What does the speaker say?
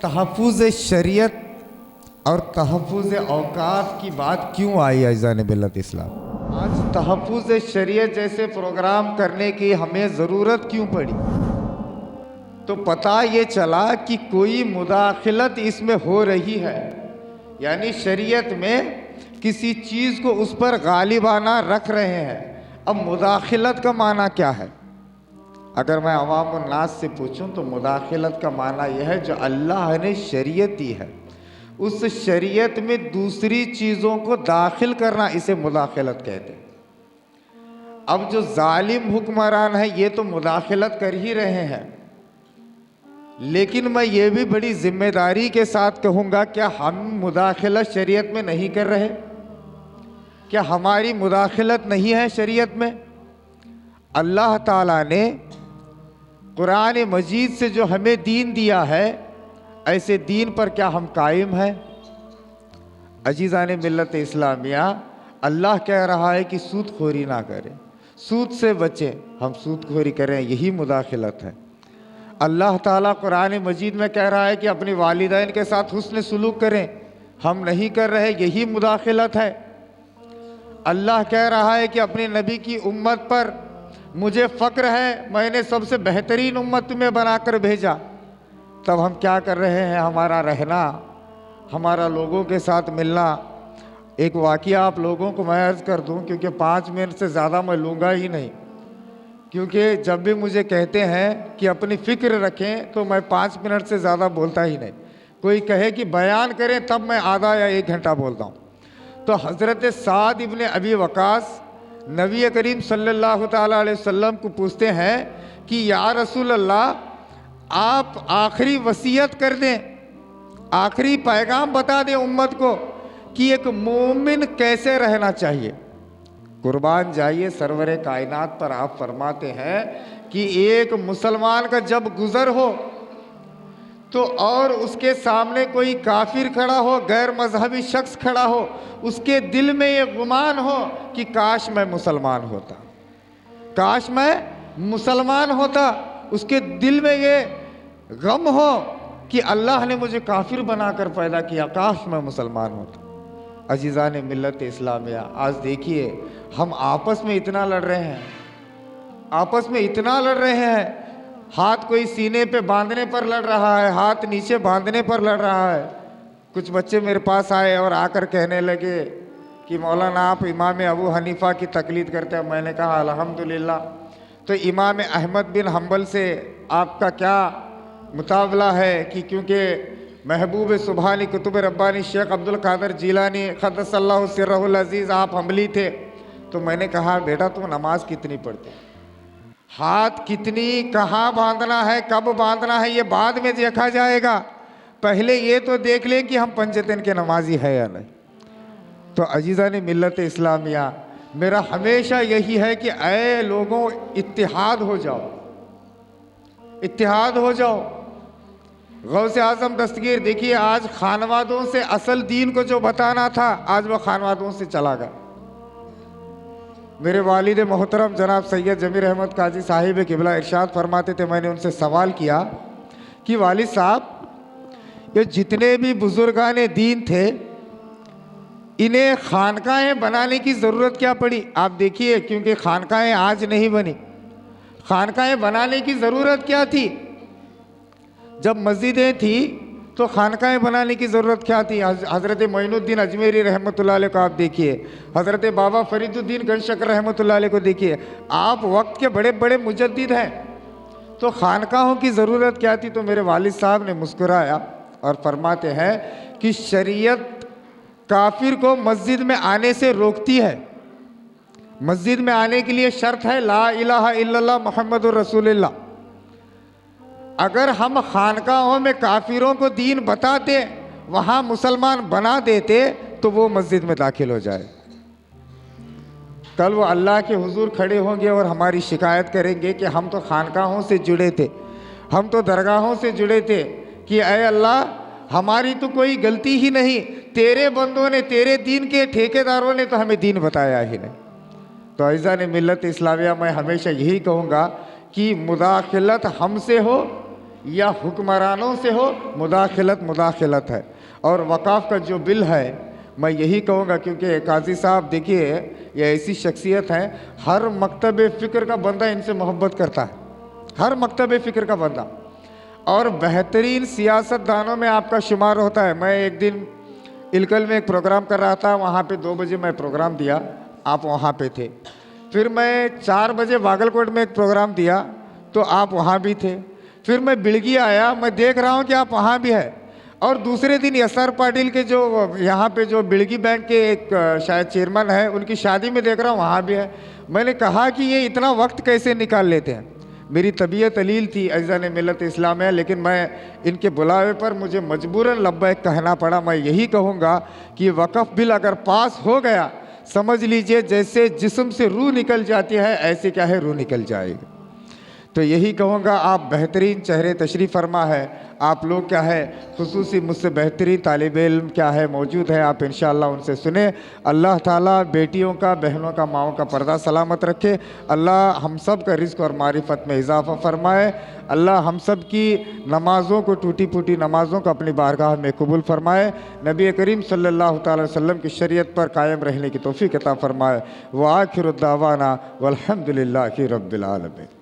तहफ़्फ़ुज़ शरीयत और तहफ़्फ़ुज़ औक़ात की बात क्यों आई अज़ीज़ान मिल्लत इस्लाम? आज तहफ़्फ़ुज़ शरीयत जैसे प्रोग्राम करने की हमें ज़रूरत क्यों पड़ी? तो पता ये चला कि कोई मुदाखलत इसमें हो रही है, यानी शरीयत में किसी चीज़ को उस पर गालिबाना रख रहे हैं। अब मुदाखलत का माना क्या है? अगर मैं अवाम नास से पूछूं तो मुदाखलत का माना यह है जो अल्लाह ने शरीयत दी है उस शरीयत में दूसरी चीज़ों को दाखिल करना, इसे मुदाखलत कहते हैं। अब जो जालिम हुक्मरान है ये तो मुदाखलत कर ही रहे हैं, लेकिन मैं ये भी बड़ी जिम्मेदारी के साथ कहूँगा, क्या हम मुदाखलत शरीयत में नहीं कर रहे? क्या हमारी मुदाखलत नहीं है शरीयत में? अल्लाह ताला ने कुरान मजीद से जो हमें दीन दिया है, ऐसे दीन पर क्या हम कायम हैं? अजीज़ान मिल्लत इस्लामिया, अल्लाह कह रहा है कि सूदखोरी ना करें, सूद से बचें, हम सूदखोरी करें, यही मुदाखलत है। अल्लाह ताला कुरान मजीद में कह रहा है कि अपनी वालिदैन के साथ हुस्न सुलूक करें, हम नहीं कर रहे, यही मुदाखलत है। अल्लाह कह रहा है कि अपने नबी की उम्मत पर मुझे फ़क्र है, मैंने सबसे बेहतरीन उम्मत तुम्हें बनाकर भेजा, तब हम क्या कर रहे हैं? हमारा रहना, हमारा लोगों के साथ मिलना। एक वाक़या आप लोगों को मैं अर्ज़ कर दूं, क्योंकि 5 मिनट से ज़्यादा मैं लूँगा ही नहीं, क्योंकि जब भी मुझे कहते हैं कि अपनी फ़िक्र रखें तो मैं 5 मिनट से ज़्यादा बोलता ही नहीं। कोई कहे कि बयान करें तब मैं आधा या 1 घंटा बोलता हूँ। तो हज़रत साद इब्ने अबी वक़ास नबी करीम सल्लल्लाहु ताला अलैहि वसल्लम को पूछते हैं कि या रसूल अल्लाह, आप आखिरी वसीयत कर दें, आखिरी पैगाम बता दें उम्मत को कि एक मोमिन कैसे रहना चाहिए। कुर्बान जाइए, सरवरे कायनात पर आप फरमाते हैं कि एक मुसलमान का जब गुज़र हो तो और उसके सामने कोई काफिर खड़ा हो, गैर मजहबी शख्स खड़ा हो, उसके दिल में ये गुमान हो कि काश मैं मुसलमान होता, काश मैं मुसलमान होता। उसके दिल में ये गम हो कि अल्लाह ने मुझे काफिर बनाकर पैदा किया, काश मैं मुसलमान होता। अजीज़ान मिल्लत इस्लामिया, आज देखिए हम आपस में इतना लड़ रहे हैं, आपस में इतना लड़ रहे हैं, हाथ कोई सीने पे बांधने पर लड़ रहा है, हाथ नीचे बांधने पर लड़ रहा है। कुछ बच्चे मेरे पास आए और आकर कहने लगे कि मौलाना आप इमाम अबू हनीफ़ा की तकलीद करते हैं। मैंने कहा अल्हम्दुलिल्लाह। तो इमाम अहमद बिन हम्बल से आपका क्या मुकाबला है कि क्योंकि महबूब सुबहानी कुतुब रब्बानी शेख अब्दुल कादिर जीलानी क़द्दसल्लाहु सिर्रहुल अज़ीज़ आप हम्बली थे। तो मैंने कहा बेटा तुम नमाज कितनी पढ़ते, हाथ कितनी, कहाँ बांधना है, कब बांधना है, ये बाद में देखा जाएगा, पहले ये तो देख लें कि हम पंजतन के नमाजी है या नहीं। तो अजीज़ान मिल्लत इस्लामिया, मेरा हमेशा यही है कि ऐ लोगों, इत्तिहाद हो जाओ, इत्तिहाद हो जाओ। गौसे आज़म दस्तगीर देखिए, आज खानवादों से असल दीन को जो बताना था, आज वह खानवादों से चला गया। मेरे वालिद मोहतरम जनाब सैयद जमीर अहमद काजी साहिब किबला इरशाद फरमाते थे, मैंने उनसे सवाल किया कि वालिद साहब, ये जितने भी बुजुर्गान दीन थे, इन्हें खानकाहें बनाने की ज़रूरत क्या पड़ी? आप देखिए, क्योंकि खानकाहें आज नहीं बनी, खानकाहें बनाने की ज़रूरत क्या थी? जब मस्जिदें थी तो खानकाहें बनाने की ज़रूरत क्या थी? हज़रत मोइनुद्दीन अजमेरी रहमतुल्लाह अलैह को आप देखिए, हज़रत बाबा फरीदुद्दीन गंजशकर रहमतुल्लाह अलैह को देखिए, आप वक्त के बड़े बड़े मुजद्दिद हैं, तो खानकाहों की ज़रूरत क्या थी? तो मेरे वालिद साहब ने मुस्कुराया और फरमाते हैं कि शरीयत काफिर को मस्जिद में आने से रोकती है। मस्जिद में आने के लिए शर्त है ला इलाहा इल्लल्लाह मुहम्मदुर रसूलुल्लाह। अगर हम खानकाहों में काफिरों को दीन बताते, वहाँ मुसलमान बना देते, तो वो मस्जिद में दाखिल हो जाए। कल वो अल्लाह के हुजूर खड़े होंगे और हमारी शिकायत करेंगे कि हम तो खानकाहों से जुड़े थे, हम तो दरगाहों से जुड़े थे, कि ऐ अल्लाह हमारी तो कोई गलती ही नहीं, तेरे बंदों ने, तेरे दीन के ठेकेदारों ने तो हमें दीन बताया ही नहीं। तो अज़ीज़ान मिल्लत इस्लामिया, मैं हमेशा यही कहूँगा कि मुदाखलत हमसे हो या हुक्मरानों से हो, मुदाखलत मुदाखलत है। और वक़ाफ़ का जो बिल है, मैं यही कहूँगा, क्योंकि काजी साहब देखिए ये ऐसी शख्सियत हैं, हर मकतब फ़िक्र का बंदा इनसे मोहब्बत करता है, हर मकतब फ़िक्र का बंदा, और बेहतरीन सियासतदानों में आपका शुमार होता है। मैं एक दिन इलकल में एक प्रोग्राम कर रहा था, वहाँ पे 2 बजे मैं प्रोग्राम दिया, आप वहाँ पे थे। फिर मैं 4 बजे बागलकोट में एक प्रोग्राम दिया, तो आप वहाँ भी थे। फिर मैं बिड़गी आया, मैं देख रहा हूँ कि आप वहाँ भी है। और दूसरे दिन एस.आर. पाटिल के जो यहाँ पे जो बिड़गी बैंक के एक शायद चेयरमैन है, उनकी शादी में देख रहा हूँ वहाँ भी है। मैंने कहा कि ये इतना वक्त कैसे निकाल लेते हैं। मेरी तबीयत अलील थी, अज़ान मिलत इस्लाम है, लेकिन मैं इनके बुलावे पर मुझे मजबूरन लब्बैक कहना पड़ा। मैं यही कहूँगा कि वक़्फ़ बिल अगर पास हो गया, समझ लीजिए जैसे जिस्म से रूह निकल जाती है, ऐसे क्या है, रूह निकल जाएगी। तो यही कहूँगा, आप बेहतरीन चेहरे तशरीफ़ फरमा है, आप लोग क्या है खुसूसी मुझसे बेहतरीन तालिब इल्म क्या है मौजूद है, आप इंशाअल्लाह उनसे सुने। अल्लाह ताला बेटियों का, बहनों का, माओं का पर्दा सलामत रखे। अल्लाह हम सब का रिज़्क़ और मारिफत में इजाफ़ा फरमाए। अल्लाह हम सब की नमाज़ों को, टूटी फूटी नमाज़ों को अपनी बारगाह में कबूल फरमाए। नबी करीम सल्लल्लाहु अलैहि वसल्लम की शरीयत पर कायम रहने की तौफ़ीक़ अता फरमाए। व आखिरु दावाना वल्हम्दुलिल्लाहि रब्बिल आलमीन।